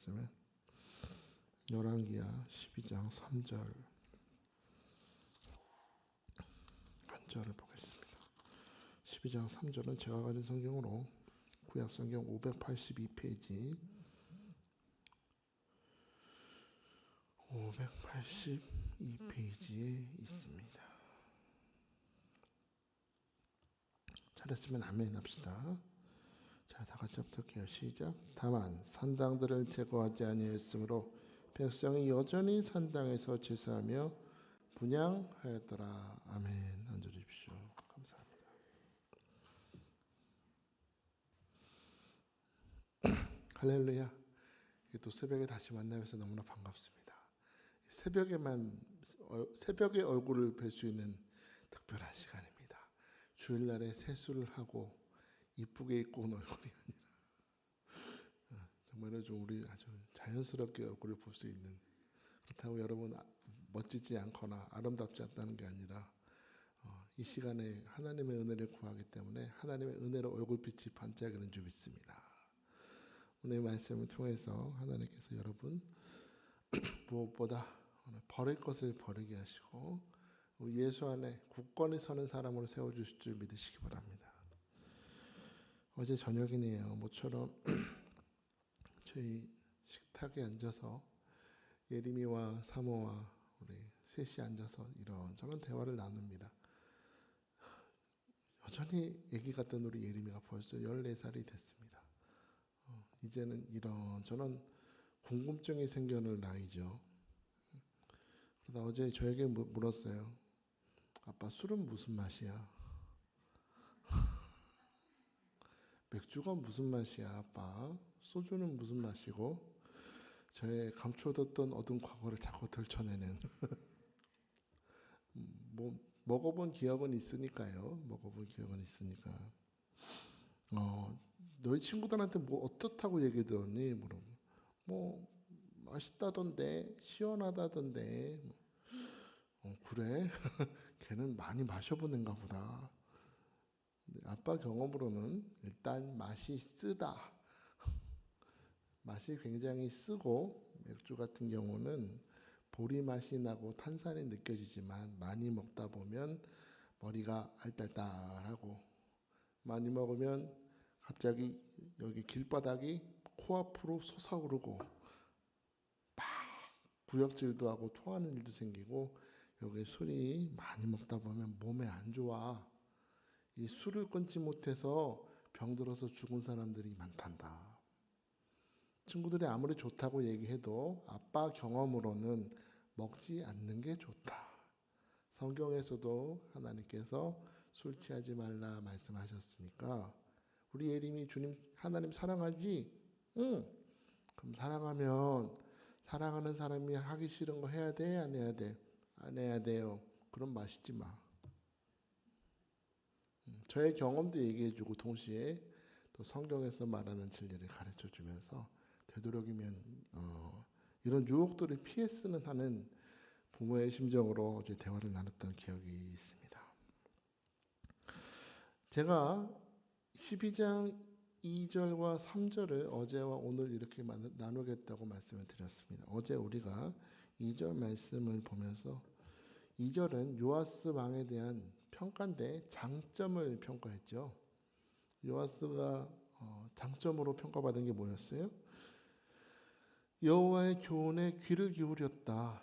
말씀은 열왕기하 12장 3절 한 절을 보겠습니다. 12장 3절은 제가 가진 성경으로 구약 성경 582페이지 582페이지에 있습니다. 잘했으면 아멘 합시다. 자, 다 같이 합독해요. 시작. 다만 산당들을 제거하지 아니하였으므로 백성이 여전히 산당에서 제사하며 분향하였더라. 아멘. 앉아주십시오. 감사합니다. 할렐루야. 또 새벽에 다시 만나면서 너무나 반갑습니다. 새벽에 얼굴을 뵐 수 있는 특별한 시간입니다. 주일날에 세수를 하고 이쁘게 입고 온 얼굴이 아니라 정말로 좀 우리 아주 자연스럽게 얼굴을 볼 수 있는, 그렇다고 여러분 멋지지 않거나 아름답지 않다는 게 아니라 이 시간에 하나님의 은혜를 구하기 때문에 하나님의 은혜로 얼굴빛이 반짝이는 줄 믿습니다. 오늘 말씀을 통해서 하나님께서 여러분 무엇보다 버릴 것을 버리게 하시고 예수 안에 굳건히 서는 사람으로 세워주실 줄 믿으시기 바랍니다. 어제 저녁이네요. 모처럼 저희 식탁에 앉아서 예림이와 사모와 우리 셋이 앉아서 이런저런 대화를 나눕니다. 여전히 애기 같던 우리 예림이가 벌써 14살이 됐습니다. 이제는 이런저런 궁금증이 생겨날 나이죠. 그러다 어제 저에게 물었어요. 아빠, 술은 무슨 맛이야? 맥주가 무슨 맛이야, 아빠? 소주는 무슨 맛이고? 저의 감춰뒀던 어두운 과거를 자꾸 들춰내는 먹어본 기억은 있으니까요. 먹어본 기억은 있으니까. 너희 친구들한테 뭐 어떻다고 얘기 들었니? 뭐 맛있다던데, 시원하다던데. 그래? 걔는 많이 마셔보는가 보다. 아빠 경험으로는 일단 맛이 쓰다. 맛이 굉장히 쓰고, 맥주 같은 경우는 보리 맛이 나고 탄산이 느껴지지만 많이 먹다 보면 머리가 알딸딸하고, 많이 먹으면 갑자기 여기 길바닥이 코앞으로 솟아오르고 막 구역질도 하고 토하는 일도 생기고, 여기 술이 많이 먹다 보면 몸에 안 좋아. 이 술을 끊지 못해서 병들어서 죽은 사람들이 많단다. 친구들이 아무리 좋다고 얘기해도 아빠 경험으로는 먹지 않는 게 좋다. 성경에서도 하나님께서 술 취하지 말라 말씀하셨으니까 우리 예림이 주님 하나님 사랑하지? 응. 그럼 사랑하는 사람이 하기 싫은 거 해야 돼? 안 해야 돼? 안 해야 돼요. 그럼 마시지 마. 저의 경험도 얘기해주고 동시에 또 성경에서 말하는 진리를 가르쳐주면서 되도록이면 이런 유혹들을 피해 쓰는 하는 부모의 심정으로 어제 대화를 나눴던 기억이 있습니다. 제가 12장 2절과 3절을 어제와 오늘 이렇게 나누겠다고 말씀을 드렸습니다. 어제 우리가 2절 말씀을 보면서 2절은 요아스 왕에 대한 평가인데 장점을 평가했죠. 요아스가 장점으로 평가받은 게 뭐였어요? 여호와의 교훈에 귀를 기울였다.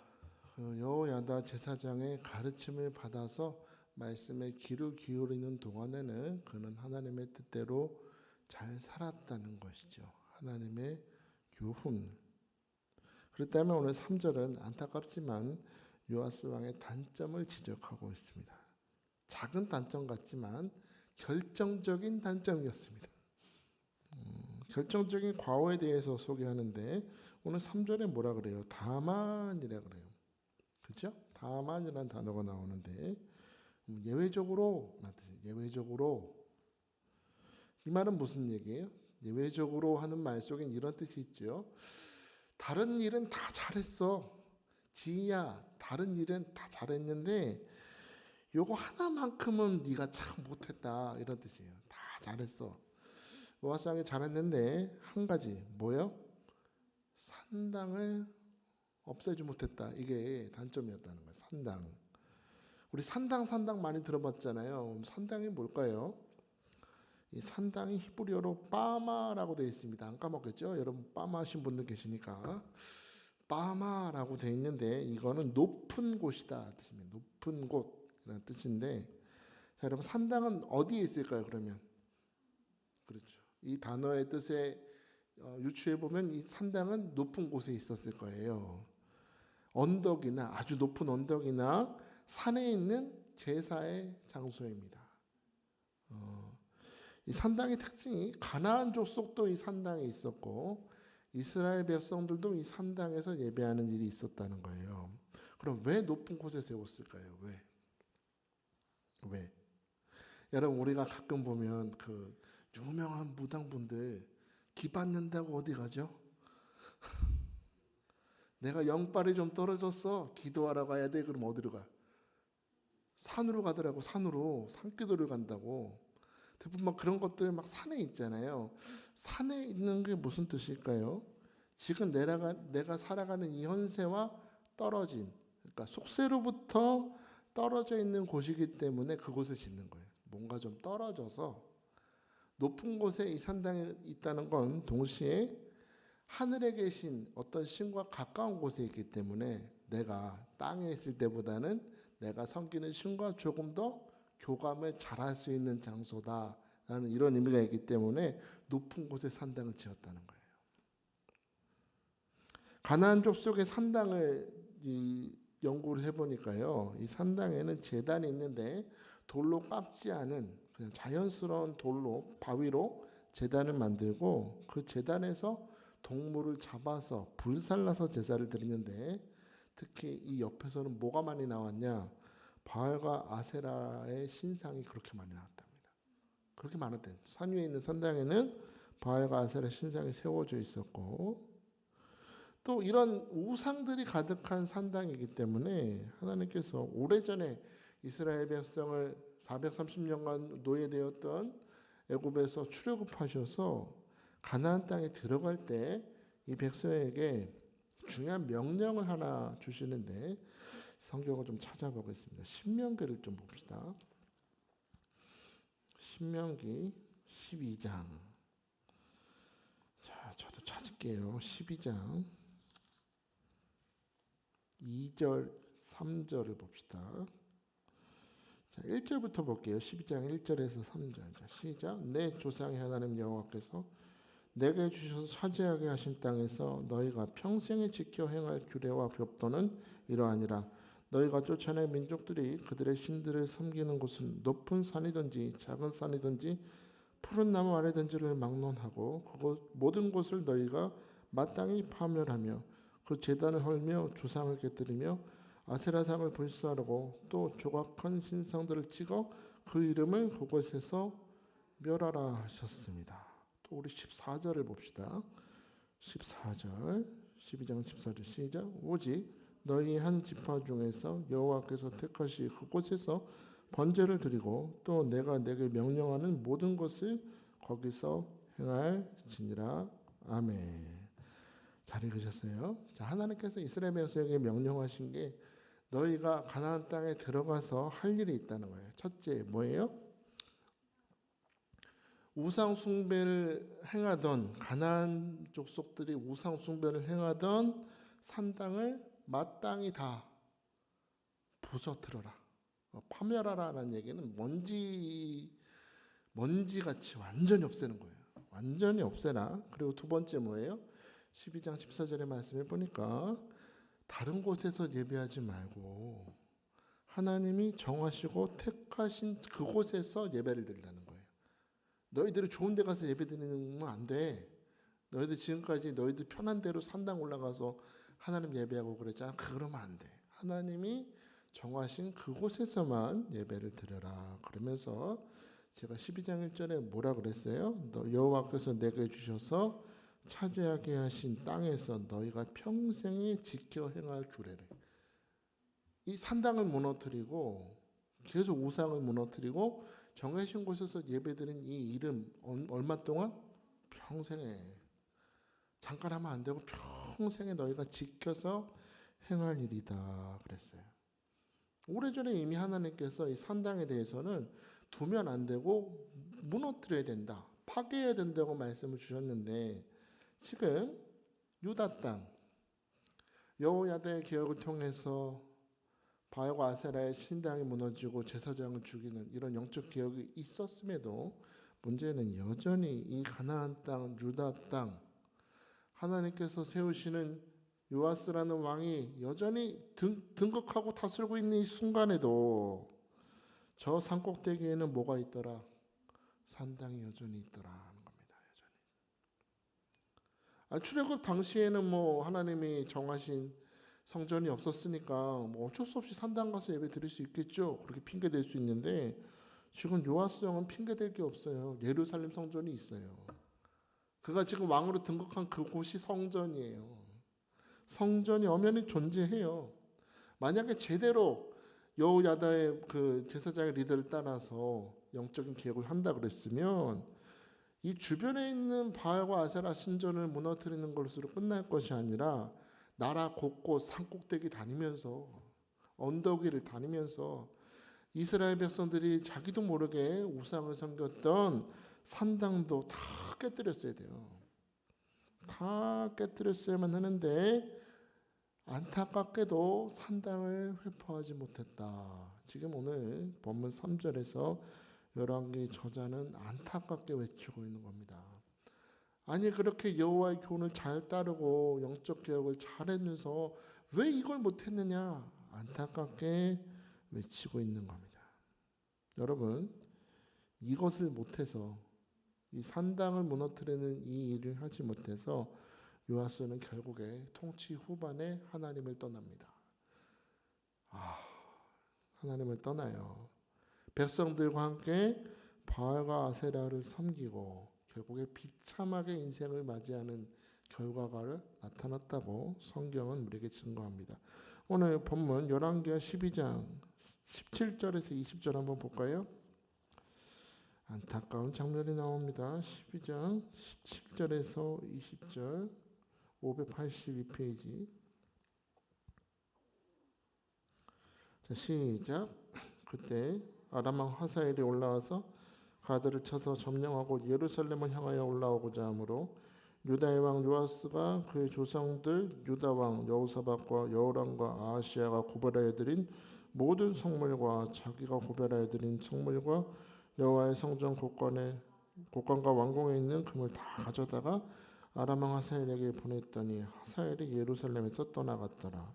여호야다 제사장의 가르침을 받아서 말씀에 귀를 기울이는 동안에는 그는 하나님의 뜻대로 잘 살았다는 것이죠. 하나님의 교훈. 그렇다면 오늘 3절은 안타깝지만 요아스 왕의 단점을 지적하고 있습니다. 작은 단점 같지만 결정적인 단점이었습니다. 결정적인 과오에 대해서 소개하는데 오늘 3절에 뭐라 그래요? 다만이라 그래요. 그렇죠? 다만이라는 단어가 나오는데 예외적으로 이 말은 무슨 얘기예요? 예외적으로 하는 말 속엔 이런 뜻이 있죠. 다른 일은 다 잘했어. 지희야, 다른 일은 다 잘했는데 요거 하나만큼은 네가 참 못했다, 이런 뜻이에요. 다 잘했어. 요아스 왕이 잘했는데 한 가지 뭐예요? 산당을 없애지 못했다. 이게 단점이었다는 거예요. 산당. 우리 산당 많이 들어봤잖아요. 산당이 뭘까요? 이 산당이 히브리어로 빠마라고 되어 있습니다. 안 까먹겠죠? 여러분 빠마 하신 분들 계시니까. 빠마라고 되어 있는데 이거는 높은 곳이다 뜻입니다. 높은 곳이라는 뜻인데, 자, 여러분 산당은 어디에 있을까요? 그러면 그렇죠. 이 단어의 뜻에 유추해 보면 이 산당은 높은 곳에 있었을 거예요. 언덕이나 아주 높은 언덕이나 산에 있는 제사의 장소입니다. 이 산당의 특징이 가나안 족속도 이 산당에 있었고 이스라엘 백성들도 이 산당에서 예배하는 일이 있었다는 거예요. 그럼 왜 높은 곳에 세웠을까요? 왜? 여러분 우리가 가끔 보면 그 유명한 무당분들 기 받는다고 어디 가죠? 내가 영빨이 좀 떨어졌어. 기도하러 가야 돼. 그럼 어디로 가? 산으로 가더라고. 산기도를 간다고. 대부분 막 그런 것들 막 산에 있잖아요. 산에 있는 게 무슨 뜻일까요? 지금 내가 살아가는 이 현세와 떨어진, 그러니까 속세로부터 떨어져 있는 곳이기 때문에 그곳을 짓는 거예요. 뭔가 좀 떨어져서 높은 곳에 이 산당이 있다는 건 동시에 하늘에 계신 어떤 신과 가까운 곳에 있기 때문에 내가 땅에 있을 때보다는 내가 섬기는 신과 조금 더 교감을 잘할 수 있는 장소다라는 이런 의미가 있기 때문에 높은 곳에 산당을 지었다는 거예요. 가나안 족속의 산당을 연구를 해보니까요, 이 산당에는 제단이 있는데 돌로 깎지 않은 그냥 자연스러운 돌로 바위로 제단을 만들고 그 제단에서 동물을 잡아서 불살라서 제사를 드리는데, 특히 이 옆에서는 뭐가 많이 나왔냐? 바알과 아세라의 신상이 그렇게 많이 나왔답니다. 그렇게 많았대. 산 위에 있는 산당에는 바알과 아세라 신상이 세워져 있었고, 또 이런 우상들이 가득한 산당이기 때문에 하나님께서 오래전에 이스라엘 백성을 430년간 노예되었던 애굽에서 출애굽하셔서 가나안 땅에 들어갈 때 이 백성에게 중요한 명령을 하나 주시는데, 성경을 좀 찾아보겠습니다. 신명기를 좀 봅시다. 신명기 12장. 자, 저도 찾을게요. 12장 2절, 3절을 봅시다. 자, 1절부터 볼게요. 12장 1절에서 3절. 자, 시작. 내 조상의 하나님 여호와께서 내게 주셔서 차지하게 하신 땅에서 너희가 평생에 지켜 행할 규례와 법도는 이러하니라. 너희가 쫓아낸 민족들이 그들의 신들을 섬기는 곳은 높은 산이든지 작은 산이든지 푸른 나무 아래든지를 막론하고 그곳 모든 곳을 너희가 마땅히 파멸하며 그 제단을 헐며 주상을 깨뜨리며 아세라상을 불사르고 또 조각한 신상들을 찍어 그 이름을 그곳에서 멸하라 하셨습니다. 또 우리 14절을 봅시다. 14절 12장 14절 시작. 오직 너희 한 지파 중에서 여호와께서 택하시 그곳에서 번제를 드리고 또 내가 내게 명령하는 모든 것을 거기서 행할지니라. 아멘. 잘 읽으셨어요? 자, 하나님께서 이스라엘 백성에게 명령하신 게 너희가 가나안 땅에 들어가서 할 일이 있다는 거예요. 첫째 뭐예요? 우상 숭배를 행하던 가나안 족속들이 우상 숭배를 행하던 산당을 마땅히 다 부서뜨려라. 파멸하라는 얘기는 먼지같이 완전히 없애는 거예요. 완전히 없애라. 그리고 두 번째 뭐예요? 12장 14절의 말씀을 보니까 다른 곳에서 예배하지 말고 하나님이 정하시고 택하신 그곳에서 예배를 드리라는 거예요. 너희들이 좋은 데 가서 예배 드리는 건 안 돼. 너희들 지금까지 너희들 편한 대로 산당 올라가서 하나님 예배하고 그랬잖아. 그러면 안 돼. 하나님이 정하신 그곳에서만 예배를 드려라. 그러면서 제가 12장 1절에 뭐라 그랬어요? 여호와께서 내게 주셔서 차지하게 하신 땅에서 너희가 평생에 지켜 행할 규례를. 이 산당을 무너뜨리고 계속 우상을 무너뜨리고 정해진 곳에서 예배드린 이 이름 얼마 동안? 평생에. 잠깐 하면 안 되고 평생에 너희가 지켜서 행할 일이다 그랬어요. 오래전에 이미 하나님께서 이 산당에 대해서는 두면 안 되고 무너뜨려야 된다, 파괴해야 된다고 말씀을 주셨는데, 지금 유다 땅 여호야다의 개혁을 통해서 바알과 아세라의 신당이 무너지고 제사장을 죽이는 이런 영적 개혁이 있었음에도 문제는 여전히 이 가나안 땅, 유다 땅, 하나님께서 세우시는 요아스라는 왕이 여전히 등극하고 다스리고 있는 이 순간에도 저 산꼭대기에는 뭐가 있더라? 산당이 여전히 있더라 하는 겁니다. 여전히. 출애굽 당시에는 뭐 하나님이 정하신 성전이 없었으니까 뭐 어쩔 수 없이 산당 가서 예배 드릴 수 있겠죠. 그렇게 핑계 댈 수 있는데, 지금 요아스 왕은 핑계 댈 게 없어요. 예루살렘 성전이 있어요. 그가 지금 왕으로 등극한 그곳이 성전이에요. 성전이 엄연히 존재해요. 만약에 제대로 여호야다의 그 제사장의 리더를 따라서 영적인 개혁을 한다 그랬으면 이 주변에 있는 바알과 아세라 신전을 무너뜨리는 것으로 끝날 것이 아니라 나라 곳곳 산꼭대기 다니면서, 언덕 위를 다니면서 이스라엘 백성들이 자기도 모르게 우상을 섬겼던 산당도 다 깨뜨렸어야 돼요. 다 깨뜨렸어야만 하는데 안타깝게도 산당을 회포하지 못했다. 지금 오늘 본문 3절에서 열왕기 저자는 안타깝게 외치고 있는 겁니다. 아니, 그렇게 여호와의 교훈을 잘 따르고 영적 개혁을 잘하면서 왜 이걸 못했느냐, 안타깝게 외치고 있는 겁니다. 여러분, 이것을 못해서, 이 산당을 무너뜨리는 이 일을 하지 못해서 요아스는 결국에 통치 후반에 하나님을 떠납니다. 하나님을 떠나요. 백성들과 함께 바알과 아세라를 섬기고 결국에 비참하게 인생을 맞이하는 결과가 나타났다고 성경은 우리에게 증거합니다. 오늘 본문 열왕기하 12장 17절에서 20절 한번 볼까요? 안타까운 장면이 나옵니다. 12장 17절에서 20절, 582페이지. 자, 시작. 그때 아람 왕 하사엘이 올라와서 가드를 쳐서 점령하고 예루살렘을 향하여 올라오고자 하므로 유다의 왕 요아스가 그의 조상들 유다 왕 여호사밧과 여호람과 아하시야가 구별하여 드린 모든 성물과 자기가 구별하여 드린 성물과 여호와의 성전 곳간과 왕궁에 있는 금을 다 가져다가 아람 왕 하사엘에게 보냈더니 하사엘이 예루살렘에서 떠나갔더라.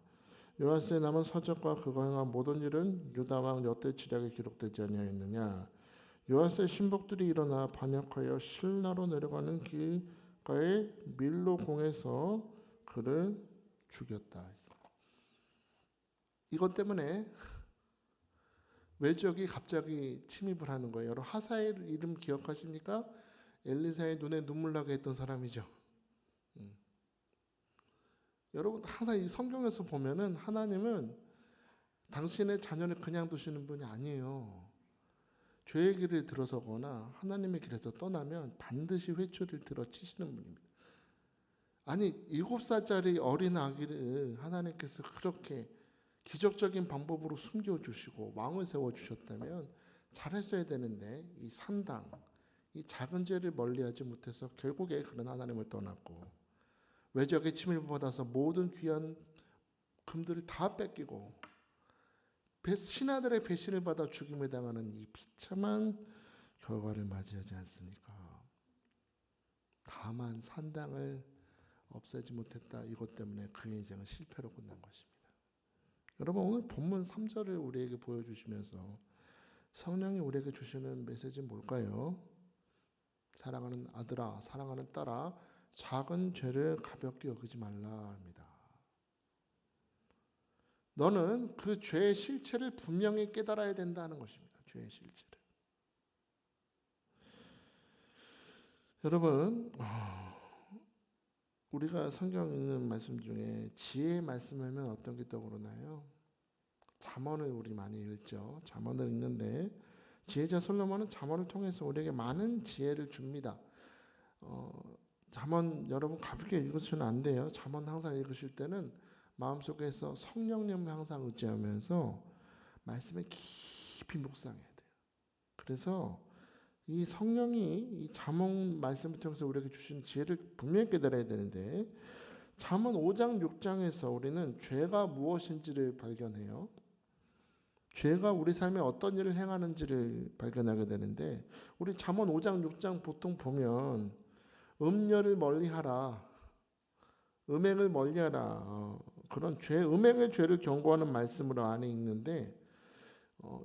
요아스의 남은 서적과 그가 행한 모든 일은 유다 왕 여떼지략에 기록되지 아니하였느냐. 요아스의 신복들이 일어나 반역하여 실나로 내려가는 길가의 밀로 공에서 그를 죽였다. 이것 때문에 외적이 갑자기 침입을 하는 거예요. 여러분, 하사엘 이름 기억하십니까? 엘리사의 눈에 눈물 나게 했던 사람이죠. 여러분, 항상 이 성경에서 보면은 하나님은 당신의 자녀를 그냥 두시는 분이 아니에요. 죄의 길을 들어서거나 하나님의 길에서 떠나면 반드시 회초리를 들어 치시는 분입니다. 아니, 7살짜리 어린 아기를 하나님께서 그렇게 기적적인 방법으로 숨겨주시고 왕을 세워주셨다면 잘했어야 되는데, 이 산당, 이 작은 죄를 멀리하지 못해서 결국에 그런 하나님을 떠났고 외적의 침입을 받아서 모든 귀한 금들을 다 뺏기고 신하들의 배신을 받아 죽임을 당하는 이 비참한 결과를 맞이하지 않습니까? 다만 산당을 없애지 못했다. 이것 때문에 그의 인생은 실패로 끝난 것입니다. 여러분, 오늘 본문 3절을 우리에게 보여주시면서 성령이 우리에게 주시는 메시지는 뭘까요? 사랑하는 아들아, 사랑하는 딸아, 작은 죄를 가볍게 여기지 말라 합니다. 너는 그 죄의 실체를 분명히 깨달아야 된다는 것입니다. 죄의 실체를. 여러분, 우리가 성경 읽는 말씀 중에 지혜의 말씀하면 어떤 게 떠오르나요? 잠언을 우리 많이 읽죠. 잠언을 읽는데 지혜자 솔로몬은 잠언을 통해서 우리에게 많은 지혜를 줍니다. 잠언 여러분 가볍게 읽으시면 안 돼요. 잠언 항상 읽으실 때는 마음속에서 성령님을 항상 의지하면서 말씀에 깊이 묵상해야 돼요. 그래서 이 성령이 이 잠언 말씀을 통해서 우리에게 주신 지혜를 분명히 깨달아야 되는데, 잠언 5장 6장에서 우리는 죄가 무엇인지를 발견해요. 죄가 우리 삶에 어떤 일을 행하는지를 발견하게 되는데, 우리 잠언 5장 6장 보통 보면 음녀를 멀리하라, 음행을 멀리하라, 그런 죄, 음행의 죄를 경고하는 말씀으로 안에 있는데,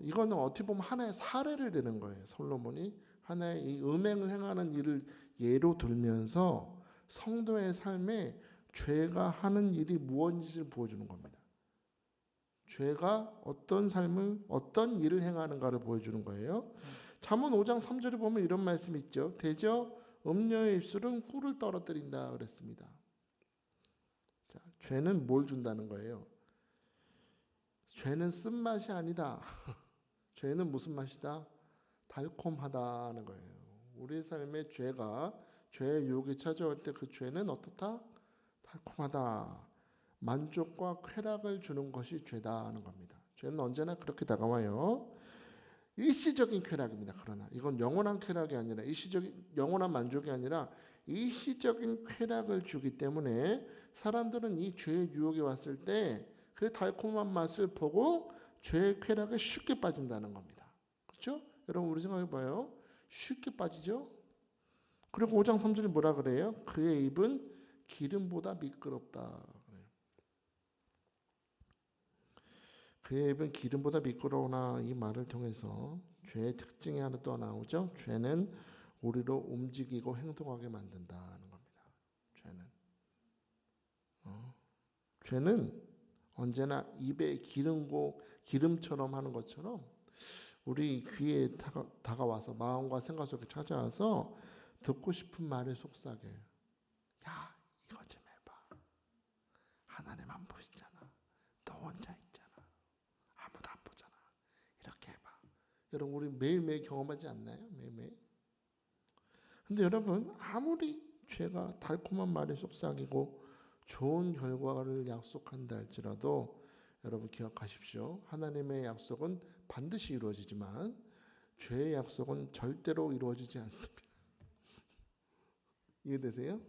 이거는 어떻게 보면 하나의 사례를 드는 거예요. 솔로몬이 하나의 이 음행을 행하는 일을 예로 들면서 성도의 삶에 죄가 하는 일이 무엇인지를 보여주는 겁니다. 죄가 어떤 삶을, 어떤 일을 행하는가를 보여주는 거예요. 잠언 5장 3절에 보면 이런 말씀이 있죠. 대저 음녀의 입술은 꿀을 떨어뜨린다 그랬습니다. 자, 죄는 뭘 준다는 거예요? 죄는 쓴맛이 아니다. 죄는 무슨 맛이다? 달콤하다는 거예요. 우리 삶의 죄가, 죄의 유혹이 찾아올 때 그 죄는 어떻다? 달콤하다. 만족과 쾌락을 주는 것이 죄다 하는 겁니다. 죄는 언제나 그렇게 다가와요. 일시적인 쾌락입니다. 그러나 이건 영원한 쾌락이 아니라, 일시적인 영원한 만족이 아니라 일시적인 쾌락을 주기 때문에 사람들은 이 죄의 유혹이 왔을 때 그 달콤한 맛을 보고 죄의 쾌락에 쉽게 빠진다는 겁니다. 그렇죠? 여러분 우리 생각해 봐요. 쉽게 빠지죠? 그리고 5장 3절에 뭐라 그래요? 그의 입은 기름보다 미끄럽다. 그의 입은 기름보다 미끄러우나, 이 말을 통해서 죄의 특징이 하나 또 나오죠. 죄는 우리로 움직이고 행동하게 만든다는 겁니다. 죄는 언제나 입에 기름처럼 하는 것처럼 우리 귀에 다가와서 마음과 생각 속에 찾아와서 듣고 싶은 말을 속삭여요. 야, 이거 좀 해봐. 하나님 안 보시잖아. 너 혼자 있잖아. 아무도 안 보잖아. 이렇게 해봐. 여러분 우리 매일매일 경험하지 않나요? 매일매일. 근데 여러분 아무리 죄가 달콤한 말을 속삭이고 좋은 결과를 약속한다 할지라도, 여러분 기억하십시오. 하나님의 약속은 반드시 이루어지지만 죄의 약속은 절대로 이루어지지 않습니다. 이해되세요?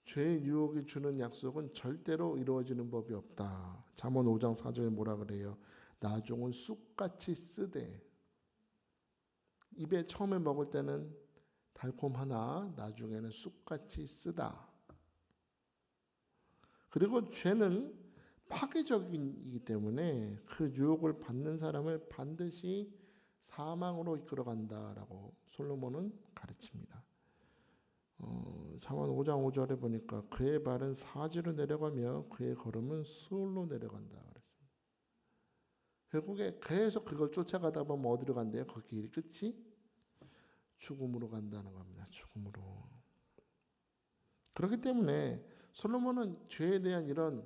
죄의 유혹이 주는 약속은 절대로 이루어지는 법이 없다. 잠언 5장 4절에 뭐라 그래요? 나중은 쑥같이 쓰되. 입에 처음에 먹을 때는 달콤하나 나중에는 쑥같이 쓰다. 그리고 죄는 파괴적이기 때문에 그 유혹을 받는 사람을 반드시 사망으로 이끌어간다라고 솔로몬은 가르칩니다. 잠언 5장 5절에 보니까 그의 발은 사지로 내려가며 그의 걸음은 수월로 내려간다 그랬습니다. 결국에 계속 그걸 쫓아가다 보면 어디로 간대요? 그 길이 끝이 죽음으로 간다는 겁니다. 죽음으로. 그렇기 때문에 솔로몬은 죄에 대한 이런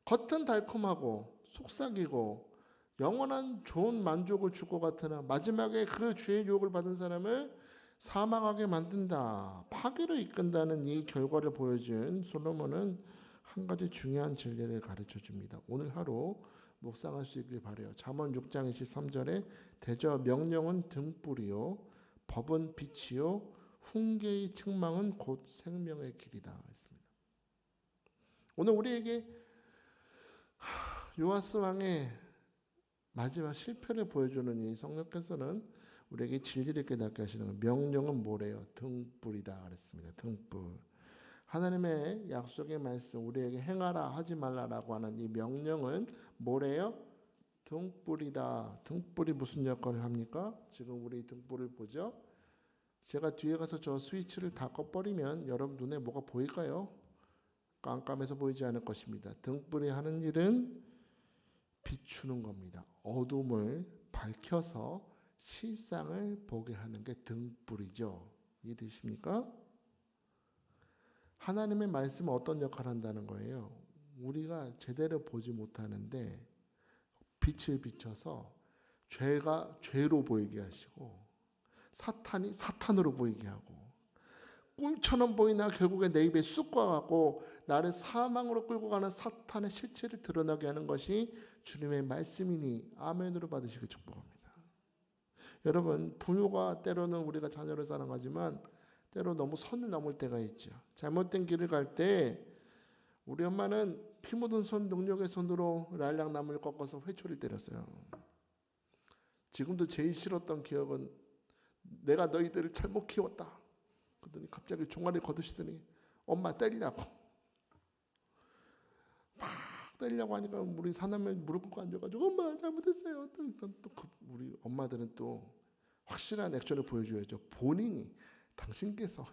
겉은 달콤하고 속삭이고 영원한 좋은 만족을 줄 것 같으나 마지막에 그 죄의 유혹을 받은 사람을 사망하게 만든다, 파괴로 이끈다는 이 결과를 보여준 솔로몬은 한 가지 중요한 진리를 가르쳐 줍니다. 오늘 하루 묵상할 수 있길 바라요. 잠언 6장 23절에 대저 명령은 등불이요 법은 빛이요 훈계의 책망은 곧 생명의 길이다 했습니다. 오늘 우리에게 요아스 왕의 마지막 실패를 보여주는 이 성령께서는 우리에게 진리를 깨닫게 하시는 거예요. 명령은 뭐래요? 등불이다 그랬습니다. 등불. 하나님의 약속의 말씀, 우리에게 행하라 하지 말라라고 하는 이 명령은 뭐래요? 등불이다. 등불이 무슨 역할을 합니까? 지금 우리 등불을 보죠. 제가 뒤에 가서 저 스위치를 다 꺼버리면 여러분 눈에 뭐가 보일까요? 깜깜해서 보이지 않을 것입니다. 등불이 하는 일은 비추는 겁니다. 어둠을 밝혀서 실상을 보게 하는 게 등불이죠. 이해되십니까? 하나님의 말씀은 어떤 역할을 한다는 거예요? 우리가 제대로 보지 못하는데 빛을 비춰서 죄가 죄로 보이게 하시고 사탄이 사탄으로 보이게 하고 꿈처럼 보이나 결국에 내 입에 쑥 가고 나를 사망으로 끌고 가는 사탄의 실체를 드러나게 하는 것이 주님의 말씀이니 아멘으로 받으시길 축복합니다. 여러분, 부모가 때로는 우리가 자녀를 사랑하지만 때로 너무 선을 넘을 때가 있죠. 잘못된 길을 갈 때 우리 엄마는 피 묻은 손, 능력의 손으로 라일락 나무를 꺾어서 회초리를 때렸어요. 지금도 제일 싫었던 기억은 내가 너희들을 잘못 키웠다. 그러더니 갑자기 종아리 걷으시더니 엄마 때리려고 막 때리려고 하니까 우리 사남매 무릎 꿇고 앉아가지고 엄마 잘못했어요. 또 우리 엄마들은 또 확실한 액션을 보여줘야죠. 본인이 당신께서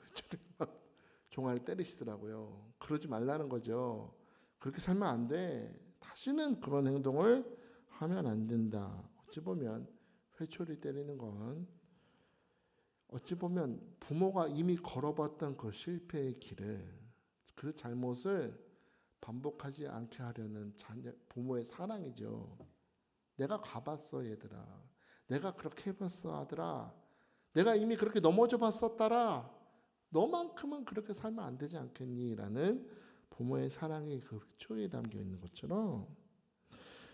종아리 때리시더라고요. 그러지 말라는 거죠. 그렇게 살면 안 돼. 다시는 그런 행동을 하면 안 된다. 어찌 보면 회초리 때리는 건 어찌 보면 부모가 이미 걸어봤던 그 실패의 길을, 그 잘못을 반복하지 않게 하려는 부모의 사랑이죠. 내가 가봤어 얘들아. 내가 그렇게 해봤어 아들아. 내가 이미 그렇게 넘어져 봤었다라. 너만큼은 그렇게 살면 안 되지 않겠니? 라는 부모의 사랑이 그 회초리에 담겨 있는 것처럼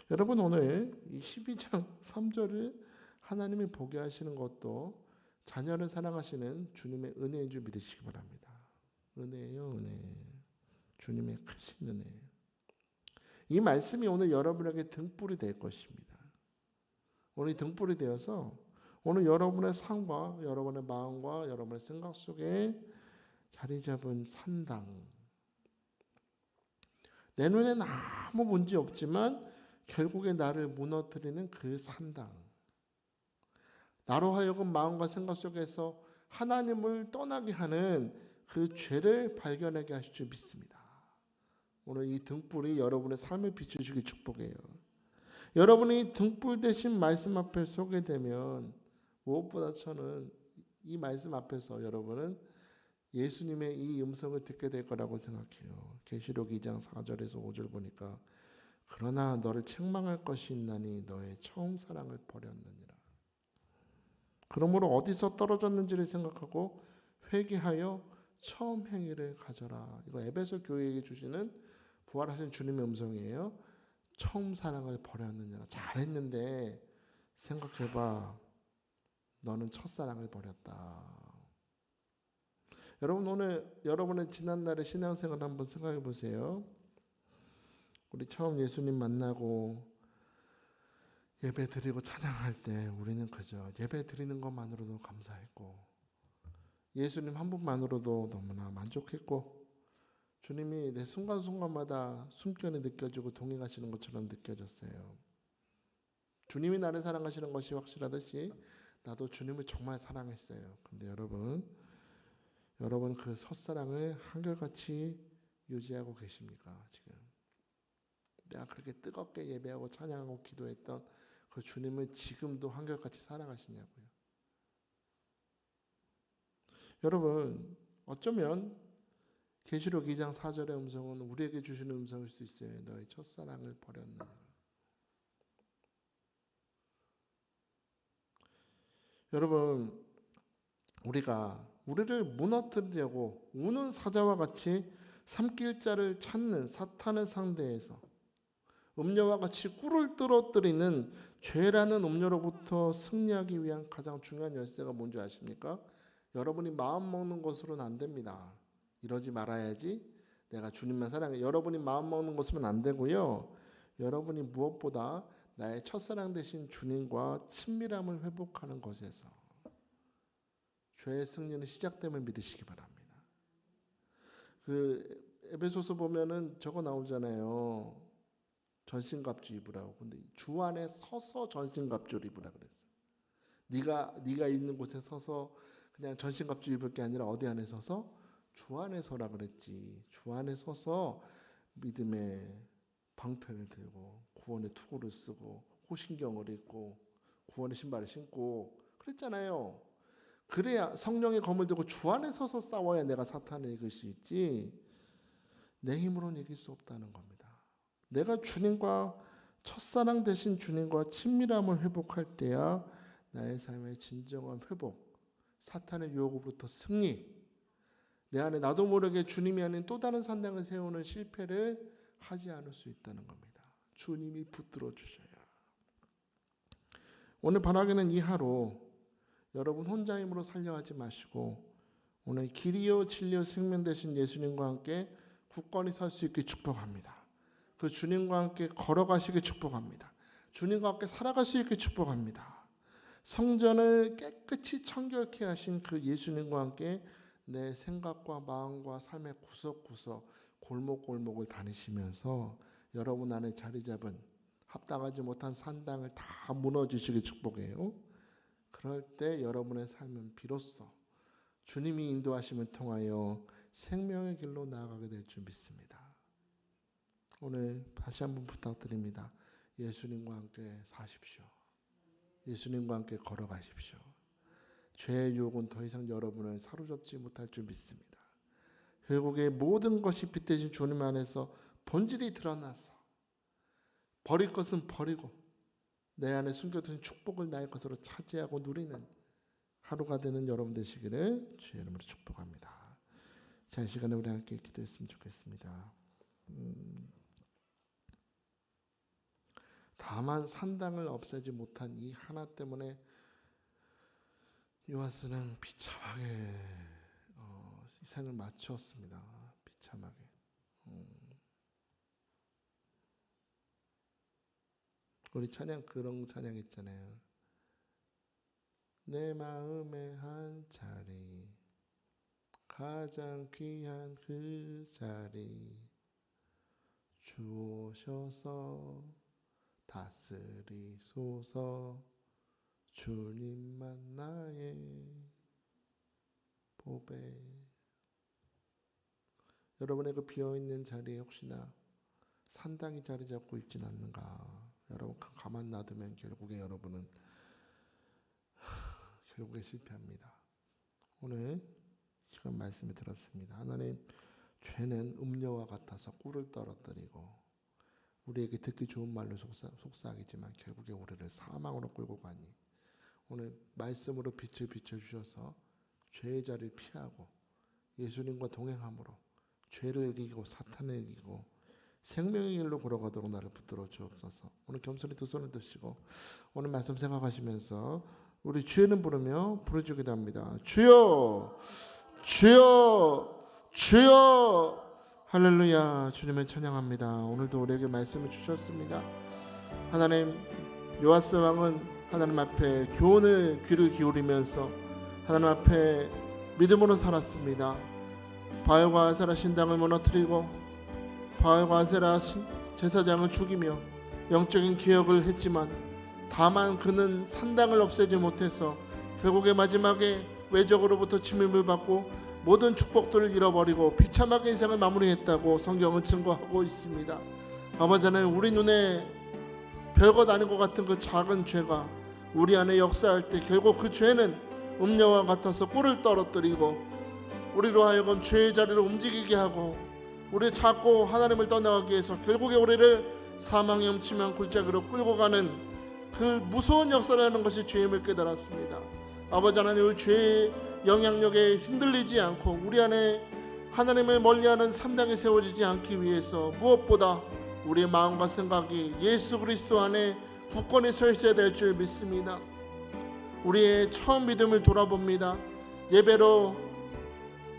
여러분 오늘 이 12장 3절을 하나님이 보게 하시는 것도 자녀를 사랑하시는 주님의 은혜인 줄 믿으시기 바랍니다. 은혜예요, 은혜. 주님의 크신 은혜. 이 말씀이 오늘 여러분에게 등불이 될 것입니다. 오늘 등불이 되어서 오늘 여러분의 삶과 여러분의 마음과 여러분의 생각 속에 자리 잡은 산당. 내 눈에는 아무 문제 없지만 결국에 나를 무너뜨리는 그 산당. 나로 하여금 마음과 생각 속에서 하나님을 떠나게 하는 그 죄를 발견하게 하실 줄 믿습니다. 오늘 이 등불이 여러분의 삶을 비추시길 축복해요. 여러분이 등불 대신 말씀 앞에 서게 되면 무엇보다 저는 이 말씀 앞에서 여러분은 예수님의 이 음성을 듣게 될 거라고 생각해요. 계시록 2장 4절에서 5절 보니까 그러나 너를 책망할 것이 있나니 너의 처음 사랑을 버렸느니라. 그러므로 어디서 떨어졌는지를 생각하고 회개하여 처음 행위를 가져라. 이거 에베소 교회에게 주시는 부활하신 주님의 음성이에요. 처음 사랑을 버렸느니라. 잘했는데 생각해봐. 너는 첫사랑을 버렸다. 여러분 오늘 여러분의 지난날의 신앙생활 한번 생각해 보세요. 우리 처음 예수님 만나고 예배 드리고 찬양할 때 우리는 그저 예배 드리는 것만으로도 감사했고 예수님 한 분만으로도 너무나 만족했고 주님이 내 순간순간마다 숨결이 느껴지고 동행하시는 것처럼 느껴졌어요. 주님이 나를 사랑하시는 것이 확실하듯이 나도 주님을 정말 사랑했어요. 근데 여러분 그 첫사랑을 한결같이 유지하고 계십니까? 지금 내가 그렇게 뜨겁게 예배하고 찬양하고 기도했던 그 주님을 지금도 한결같이 사랑하시냐고요. 여러분 어쩌면 계시록 2장 4절의 음성은 우리에게 주시는 음성일 수 있어요. 너의 첫사랑을 버렸느냐. 여러분 우리가 우리를 무너뜨리려고 우는 사자와 같이 삼킬 자를 찾는 사탄의 상대에서 음료와 같이 꿀을 떨어뜨리는 죄라는 음료로부터 승리하기 위한 가장 중요한 열쇠가 뭔지 아십니까? 여러분이 마음 먹는 것으로는 안 됩니다. 이러지 말아야지. 내가 주님만 사랑해. 여러분이 마음 먹는 것으로는 안 되고요. 여러분이 무엇보다 나의 첫사랑 되신 주님과 친밀함을 회복하는 것에서 죄의 승리는 시작됨을 믿으시기 바랍니다. 그 에베소서 보면은 저거 나오잖아요. 전신갑주 입으라고. 근데 주 안에 서서 전신갑주를 입으라 그랬어요. 네가 있는 곳에 서서 그냥 전신갑주 입을 게 아니라 어디 안에 서서? 주 안에 서라 그랬지. 주 안에 서서 믿음의 방패를 들고 구원의 투구를 쓰고 호신경을 입고 구원의 신발을 신고 그랬잖아요. 그래야 성령의 검을 들고 주 안에 서서 싸워야 내가 사탄을 이길 수 있지. 내 힘으로는 이길 수 없다는 겁니다. 내가 주님과 첫사랑 되신 주님과 친밀함을 회복할 때야 나의 삶의 진정한 회복, 사탄의 유혹으로부터 승리, 내 안에 나도 모르게 주님이 아닌 또 다른 산당을 세우는 실패를 하지 않을 수 있다는 겁니다. 주님이 붙들어 주셔야. 오늘 바라기는 이 하루 여러분 혼자 힘으로 살려하지 마시고 오늘 길이요 진리요 생명 되신 예수님과 함께 굳건히 설 수 있게 축복합니다. 그 주님과 함께 걸어가시게 축복합니다. 주님과 함께 살아갈 수 있게 축복합니다. 성전을 깨끗이 청결케 하신 그 예수님과 함께 내 생각과 마음과 삶의 구석구석 골목골목을 다니시면서 여러분 안에 자리 잡은 합당하지 못한 산당을 다 무너지시게 축복해요. 그럴 때 여러분의 삶은 비로소 주님이 인도하심을 통하여 생명의 길로 나아가게 될 줄 믿습니다. 오늘 다시 한번 부탁드립니다. 예수님과 함께 사십시오. 예수님과 함께 걸어가십시오. 죄의 유혹은 더 이상 여러분을 사로잡지 못할 줄 믿습니다. 결국에 모든 것이 빛 대신 주님 안에서 본질이 드러나서 버릴 것은 버리고 내 안에 숨겨둔 축복을 나의 것으로 차지하고 누리는 하루가 되는 여러분 되시기를 주의 이름으로 축복합니다. 자, 이 시간에 우리 함께 기도했으면 좋겠습니다. 다만 산당을 없애지 못한 이 하나 때문에 요아스는 비참하게 희생을 마쳤습니다. 비참하게. 우리 찬양 그런 찬양 있잖아요. 내 마음의 한 자리 가장 귀한 그 자리 주오셔서 다스리소서 주님만 나의 보배. 여러분의 그 비어있는 자리에 혹시나 산당이 자리 잡고 있진 않는가? 여러분 가만 놔두면 결국에 여러분은 결국에 실패합니다. 오늘 시간 말씀을 들었습니다. 하나님, 죄는 음녀와 같아서 꿀을 떨어뜨리고 우리에게 듣기 좋은 말로 속삭이지만 결국에 우리를 사망으로 끌고 가니 오늘 말씀으로 빛을 비춰주셔서 죄의 자리를 피하고 예수님과 동행함으로 죄를 이기고 사탄을 이기고 생명의 길로 걸어가도록 나를 붙들어 주옵소서. 오늘 겸손히 두 손을 드시고 오늘 말씀 생각하시면서 우리 주의 이름 부르며 부르짖기도 합니다. 주여 주여 주여. 할렐루야. 주님을 찬양합니다. 오늘도 우리에게 말씀을 주셨습니다. 하나님, 요아스 왕은 하나님 앞에 교훈을 귀를 기울이면서 하나님 앞에 믿음으로 살았습니다. 바알과 아세라 신당을 무너뜨리고 바알과 아세라 제사장을 죽이며 영적인 개혁을 했지만 다만 그는 산당을 없애지 못해서 결국에 마지막에 외적으로부터 침입을 받고 모든 축복들을 잃어버리고 비참하게 인생을 마무리했다고 성경은 증거하고 있습니다. 아버지 하나님, 우리 눈에 별것 아닌 것 같은 그 작은 죄가 우리 안에 역사할 때 결국 그 죄는 음녀와 같아서 꿀을 떨어뜨리고 우리로 하여금 죄의 자리를 움직이게 하고 우리 자꾸 하나님을 떠나가기 위해서 결국에 우리를 사망의 음침한 골짜기로 끌고 가는 그 무서운 역사를 하는 것이 죄임을 깨달았습니다. 아버지 하나님, 죄의 영향력에 흔들리지 않고 우리 안에 하나님을 멀리하는 산당이 세워지지 않기 위해서 무엇보다 우리의 마음과 생각이 예수 그리스도 안에 굳건히 서 있어야 될 줄 믿습니다. 우리의 처음 믿음을 돌아봅니다. 예배로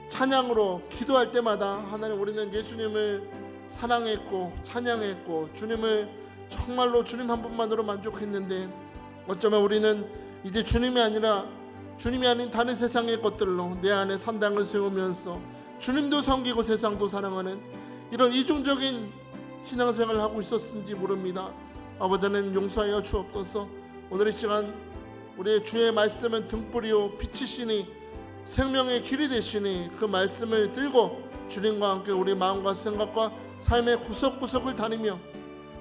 찬양으로 기도할 때마다 하나님, 우리는 예수님을 사랑했고 찬양했고 주님을 정말로 주님 한 분만으로 만족했는데 어쩌면 우리는 이제 주님이 아닌 다른 세상의 것들로 내 안에 산당을 세우면서 주님도 섬기고 세상도 사랑하는 이런 이중적인 신앙생활을 하고 있었는지 모릅니다. 아버지 하나님, 용서하여 주옵소서. 오늘 이 시간 우리의 주의 말씀은 등불이요 빛이시니 생명의 길이 되시니 그 말씀을 들고 주님과 함께 우리 마음과 생각과 삶의 구석구석을 다니며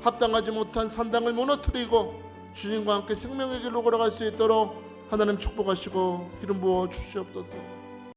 합당하지 못한 산당을 무너뜨리고 주님과 함께 생명의 길로 걸어갈 수 있도록 하나님 축복하시고 기름 부어 주시옵소서.